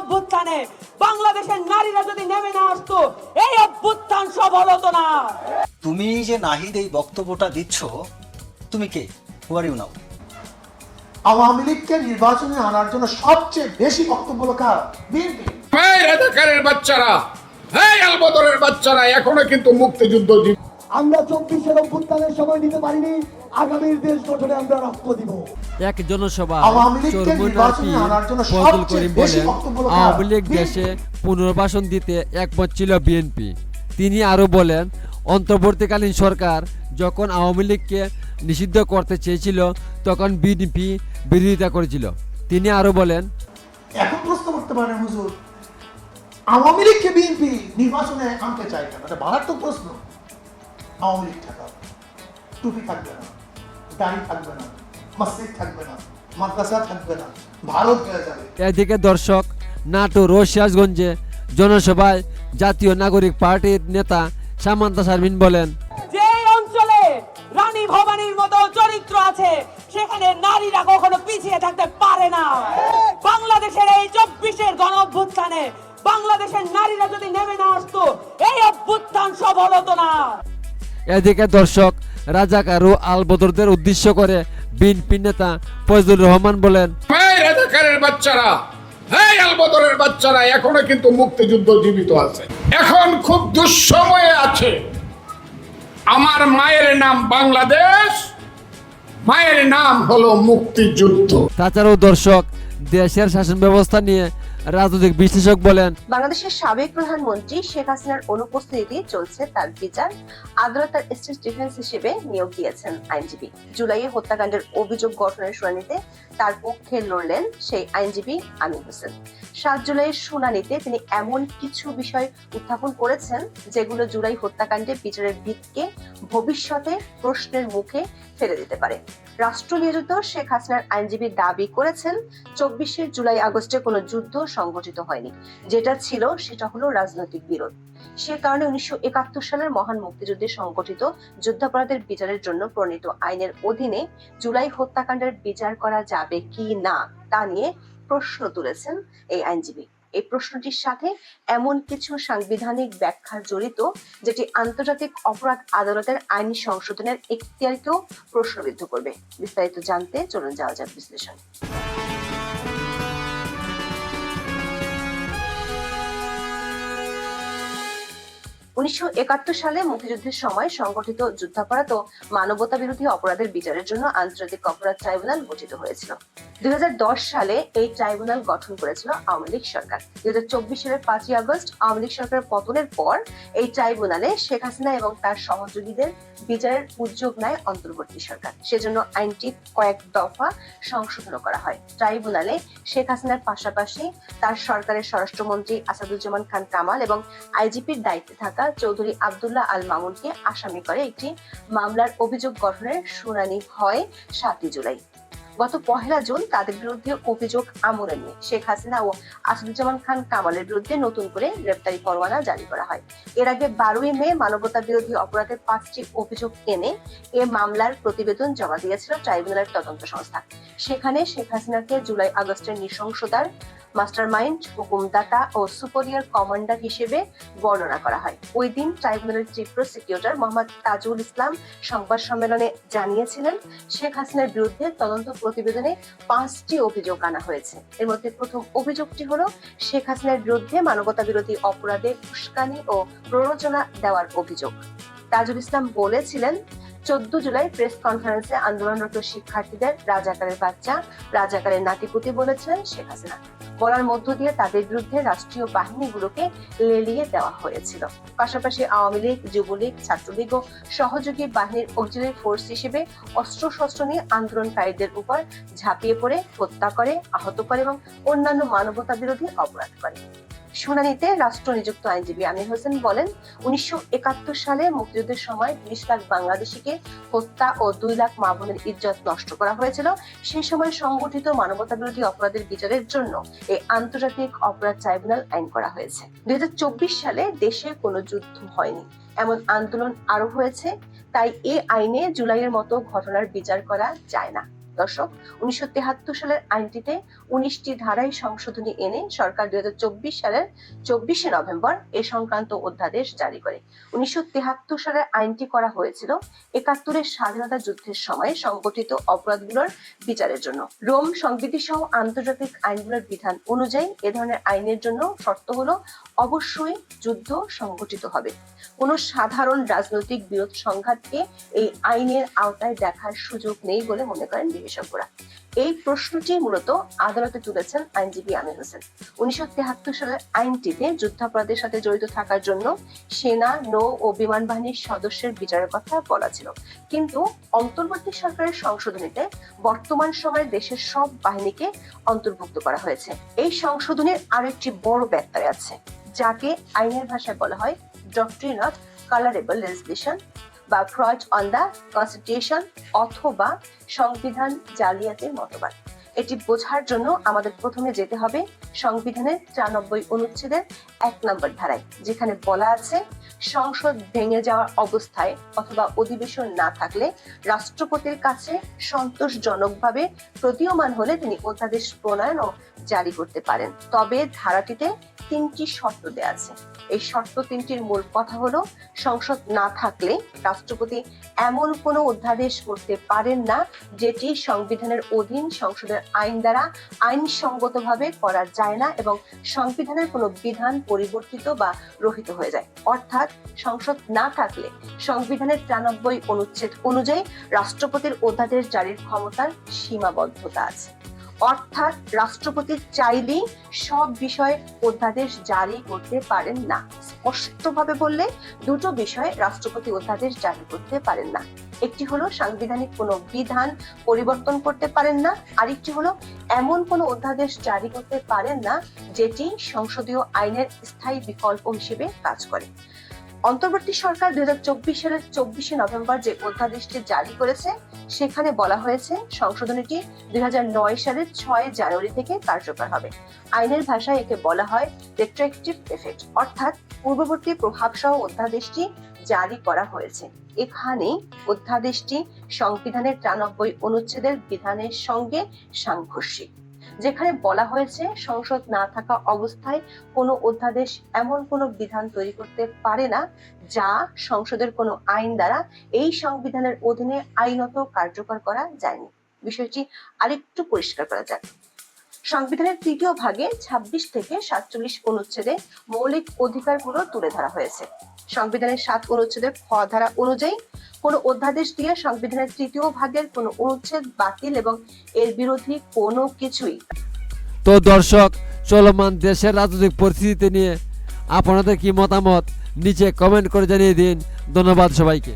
অভ্যুত্থানে বাংলাদেশের নারীরা যদি নেমে না আসতো, এই অভ্যুত্থান সফল হতো না। তুমি যে নাহিদ এই বক্তব্যটা দিচ্ছ, তুমি কে? হু আর ইউ নাও? আওয়ামী লীগকে নির্বাচনে আনার জন্য সবচেয়ে বেশি বক্তব্য কার? বিএনপি। এই রাজাকারের বাচ্চারা, এই আলবদরের বাচ্চারা এখনো কিন্তু মুক্তিযুদ্ধ আমরা 24-এর অভ্যুত্থানের সময় নিতে পারিনি, আগামীর দেশ গঠনে আমরা রক্ত দিব। এক জনসভা আওয়ামী লীগকে নির্বাচনে আনার জন্য ফজল সবচেয়ে করিম বেশি বলেন, বক্তব্য কার? আওয়ামী লীগ দেশে পুনর্বাসন দিতে একমত ছিল বিএনপি। তিনি আরো বলেন, অন্তর্বর্তীকালীন সরকার যখন আওয়ামী লীগকে নিষিদ্ধ করতে চেয়েছিল তখন বিএনপি বিরোধিতা করেছিল। তিনি আরো বলেন, এখন প্রশ্ন করতে পারেন হুজুর, আওয়ামী লীগকে বিএনপি নির্বাচনে আনতে চায় কেন? এটা মারাত্মক প্রশ্ন। আওয়ামী লীগ থাকা, টুপি থাকবে না, দাড়ি থাকবে না, মসজিদ থাকবে না, মাদ্রাসা থাকবে না, ভারত হয়ে যাবে। এদিকে দর্শক, নাটোর ও সিরাজগঞ্জে জনসভায় জাতীয় নাগরিক পার্টির নেতা সামান্তা শারমিন বলেন, যে অঞ্চলে রানী ভবানীর মতো চরিত্র আছে, সেখানে নারীরা কখনো পিছিয়ে থাকতে পারে না। বাংলাদেশের এই 24-এর গণ অভ্যুত্থানে বাংলাদেশের নারীরা যদি নেমে না আসতো, এই অভ্যুত্থান সফল হতো না। এদিকে দর্শক, রাজাকার ও আলবদরদের উদ্দেশ্য করে বিএনপি নেতা ফজলুর রহমান বলেন, এই রাজাকারের বাচ্চারা, এই আলবদরের বাচ্চারা এখনো কিন্তু মুক্তিযুদ্ধ জীবিত আছে। এখন খুব দুঃসময়ে আছে। আমার মায়ের নাম বাংলাদেশ, মায়ের নাম হলো মুক্তিযুদ্ধ। তাছাড়াও দর্শক, দেশের শাসন ব্যবস্থা নিয়ে রাজনৈতিক বিশ্লেষক বলেন, বাংলাদেশের সাবেক প্রধানমন্ত্রী শেখ হাসিনার অনুপস্থিতিতে চলছে তার বিচার। আদালত তার স্টেট ডিফেন্স হিসেবে নিয়োগ দিয়েছেন আইনজীবী। জুলাইয়ে হত্যাকাণ্ডের অভিযোগ গঠনের শুনানিতে তার পক্ষে লড়লেন সেই আইনজীবী আমির হোসেন। 7 জুলাইয়ের শুনানিতে তিনি এমন কিছু বিষয় উত্থাপন করেছেন যেগুলো জুলাই হত্যাকাণ্ডে বিচারের ভিতকে ভবিষ্যতে প্রশ্নের মুখে ফেলে দিতে পারে। রাষ্ট্র নিয়োজিত শেখ হাসিনার আইনজীবী দাবি করেছেন, 24 জুলাই আগস্টে কোনো যুদ্ধ সংগঠিত হয়নি। যেটা ছিল সেটা হলো রাজনৈতিক বিরোধ। সে কারণে 1971 সালের মহান মুক্তিযুদ্ধে সংগঠিত যুদ্ধাপরাধের বিচারের জন্য প্রণীত আইনের অধীনে জুলাই হত্যাকাণ্ডের বিচার করা যাবে কি না তা নিয়ে প্রশ্ন তুলেছেন এই আইনজীবী। এই প্রশ্নটির সাথে এমন কিছু সাংবিধানিক ব্যাখ্যা জড়িত যেটি আন্তর্জাতিক অপরাধ আদালতের আইনি সংশোধনের এখতিয়ারকেও প্রশ্নবিদ্ধ করবে। বিস্তারিত জানতে চলুন যাওয়া যাক বিশ্লেষণ। 1971 সালে মুক্তিযুদ্ধের সময় সংগঠিত যুদ্ধাপরাধ ও মানবতা বিরোধী অপরাধের বিচারের জন্য আন্তর্জাতিক অপরাধ ট্রাইব্যুনাল গঠিত হয়েছিল। 2010 সালে এই ট্রাইব্যুনাল গঠন করেছিল আওয়ামী লীগ সরকার। 2024 সালের 5 আগস্ট আওয়ামী লীগ সরকারের পতনের পর এই ট্রাইব্যুনালে শেখ হাসিনা এবং তার সহযোগীদের বিচারের উদ্যোগ নেয় অন্তর্বর্তী সরকার। সেজন্য আইনটি কয়েক দফা সংশোধন করা হয়। ট্রাইব্যুনালে শেখ হাসিনার পাশাপাশি তার সরকারের স্বরাষ্ট্রমন্ত্রী আসাদুজ্জামান খান কামাল এবং আইজিপির দায়িত্বে থাকা চৌধুরী আব্দুল্লাহ আল মামুনকে আসামি করে একটি মামলার অভিযোগ গঠনের শুনানি হয় 7 জুলাই। গত 1 জুন তাদের বিরুদ্ধে অভিযোগ আমলে নিয়ে শেখ হাসিনা ও আসাদুজ্জামান খান কামালের বিরুদ্ধে নতুন করে গ্রেফতারি পরোয়ানা জারি করা হয়। এর আগে 12 মে মানবতা বিরোধী অপরাধের 5টি অভিযোগ এনে এ মামলার প্রতিবেদন জমা দিয়েছিল ট্রাইব্যুনালের তদন্ত সংস্থা। সেখানে শেখ হাসিনাকে জুলাই আগস্টের নৃশংসতার মাস্টারমাইন্ড, হুকুমদাতা ও সুপেরিয়র কমান্ডার হিসেবে বর্ণনা করা হয়। ওই দিন ট্রাইব্যুনালের চিফ প্রসিকিউটর মোহাম্মদ তাজুল ইসলাম সংবাদ সম্মেলনে জানিয়েছিলেন, শেখ হাসিনার বিরুদ্ধে তদন্ত প্রতিবেদনে 5টি অভিযোগ আনা হয়েছে। এর মধ্যে প্রথম অভিযোগটি হলো শেখ হাসিনার বিরুদ্ধে মানবতা বিরোধী অপরাধে উস্কানি ও প্ররোচনা দেওয়ার অভিযোগ। তাজুল ইসলাম বলেছিলেন, 14 জুলাই প্রেস কনফারেন্সে আন্দোলনরত শিক্ষার্থীদের রাজাকারের বাচ্চা, রাজাকারের নাতিপুতি বলেছিলেন শেখ হাসিনা। বলার মধ্য দিয়ে তাদের বিরুদ্ধে রাষ্ট্রীয় বাহিনীগুলোকে লেলিয়ে দেওয়া হয়েছিল। পাশাপাশি আওয়ামী লীগ, যুবলীগ, ছাত্রলীগ ও সহযোগী বাহিনীর অক্সিলারি ফোর্স হিসেবে অস্ত্রশস্ত্র নিয়ে আন্দোলনকারীদের উপর ঝাঁপিয়ে পড়ে হত্যা করে, আহত করে এবং অন্যান্য মানবতা বিরোধী অপরাধ করে। শুনানিতে রাষ্ট্র নিযুক্ত আইনজীবী আমির হোসেন বলেন, 1971 সালে মুক্তিযুদ্ধের সময় 20 লাখ বাংলাদেশিকে হত্যা ও 2 লাখ মা বোনের ইজ্জত নষ্ট করা হয়েছিল। সেই সময় সংগঠিত মানবতা বিরোধী অপরাধের বিচারের জন্য এই আন্তর্জাতিক অপরাধ ট্রাইব্যুনাল আইন করা হয়েছে। 2024 সালে দেশে কোনো যুদ্ধ হয়নি, এমন আন্দোলন আরো হয়েছে। তাই এই আইনে জুলাইয়ের মতো ঘটনার বিচার করা যায় না। দর্শক, 1973 সালের আইনটিতে 19টি ধারায় সংশোধনী এনে সরকার 2024 সালের 24শে নভেম্বর এ সংক্রান্ত অধ্যাদেশ জারি করে। 1973 সালের আইনটি করা হয়েছিল 71-এর স্বাধীনতা যুদ্ধের সময় সংগঠিত অপরাধগুলোর বিচারের জন্য। রোম সংবিধি সহ আন্তর্জাতিক আইনগুলোর বিধান অনুযায়ী এ ধরনের আইনের জন্য শর্ত হলো অবশ্যই যুদ্ধ সংগঠিত হবে। কোনো সাধারণ রাজনৈতিক বিরোধ সংঘাতকে এই আইনের আওতায় দেখার সুযোগ নেই বলে মনে করেন বিশেষজ্ঞরা। এই প্রশ্নটি মূলত আদালতে তুলেছেন আইনজীবী আমির হোসেন। 1973 সালের আইনটিতে যুদ্ধাপরাধের সাথে জড়িত থাকার জন্য সেনা, নৌ ও বিমান বাহিনীর সদস্যের বিচারের কথা বলা ছিল, কিন্তু অন্তর্বর্তী সরকারের সংশোধনীতে বর্তমান সময়ে দেশের সব বাহিনীকে অন্তর্ভুক্ত করা হয়েছে। এই সংশোধনের আরেকটি বড় ব্যত্যয় আছে, যাকে আইনের ভাষায় বলা হয় ডক্ট্রিন অফ কালারেবল লেজিসলেশন বা ফ্রড অন দ্য কনস্টিটিউশন অথবা সংবিধান জালিয়াতির মতবাদ। এটি বোঝার জন্য আমাদের প্রথমে যেতে হবে সংবিধানের 94 অনুচ্ছেদের 1 নম্বর ধারায়, যেখানে বলা আছে সংসদ ভেঙে যাওয়ার অবস্থায় অথবা অধিবেশন না থাকলে রাষ্ট্রপতির কাছে সন্তোষজনকভাবে প্রতীয়মান হলে তিনি অধ্যাদেশ প্রণয়ন ও জারি করতে পারেন। তবে ধারাটিতে 3টি শর্ত দেওয়া আছে। এই শর্ত 3টির মূল কথা হলো, সংসদ না থাকলে রাষ্ট্রপতি এমন কোনো অধ্যাদেশ করতে পারেন না যেটি সংবিধানের অধীন সংসদের আইন দ্বারা আইনসঙ্গতভাবে করা যায় না এবং সংবিধানের কোনো বিধান পরিবর্তিত বা রহিত হয়ে যায়। অর্থাৎ সংসদ না থাকলে সংবিধানের 93 অনুচ্ছেদ অনুযায়ী রাষ্ট্রপতির অধ্যাদেশ জারির ক্ষমতার সীমাবদ্ধতা আছে। অর্থাৎ রাষ্ট্রপতি চাইলেই সব বিষয়ে অধ্যাদেশ জারি করতে পারেন না। স্পষ্টভাবে বললে দুটো বিষয়ে রাষ্ট্রপতি অধ্যাদেশ জারি করতে পারেন না। একটি হলো সাংবিধানিক কোনো বিধান পরিবর্তন করতে পারেন না, আরেকটি হলো এমন কোনো অধ্যাদেশ জারি করতে পারেন না যেটি সংসদীয় আইনের স্থায়ী বিকল্প হিসেবে কাজ করে। অন্তর্বর্তী সরকার 2024 সালের 24শে নভেম্বর যে অধ্যাদেশটি জারি করেছে সেখানে বলা হয়েছে সংশোধনীটি 2009 সালের 6 জানুয়ারি থেকে কার্যকর হবে। আইনের ভাষায় একে বলা হয় রেট্রোঅ্যাক্টিভ এফেক্ট, অর্থাৎ পূর্ববর্তী প্রভাব সহ অধ্যাদেশটি জারি করা হয়েছে। এখানে অধ্যাদেশটি সংবিধানের 93 অনুচ্ছেদের বিধানের সঙ্গে সাংঘর্ষিক, যেখানে বলা হয়েছে সংসদ না থাকা অবস্থায় কোনো অধ্যাদেশ এমন কোনো বিধান তৈরি করতে পারে না যা সংসদের কোনো আইন দ্বারা এই সংবিধানের অধীনে আইনত কার্যকর করা যায়নি। বিষয়টি আরেকটু পরিষ্কার করা যাক। সংবিধানের 3য় ভাগে 26 থেকে 47 অনুচ্ছেদে মৌলিক অধিকারগুলো তুলে ধরা হয়েছে। সংবিধানের 7 অনুচ্ছেদের খ ধারা অনুযায়ী কোনো অধ্যাদেশ দিয়ে সংবিধানের 3য় ভাগের কোনো অনুচ্ছেদ বাতিল এবং এর বিরোধী কোনো কিছুই। তো দর্শক, চলমান দেশের রাজনৈতিক পরিস্থিতি নিয়ে আপনাদের কি মতামত নিচে কমেন্ট করে জানিয়ে দিন। ধন্যবাদ সবাইকে।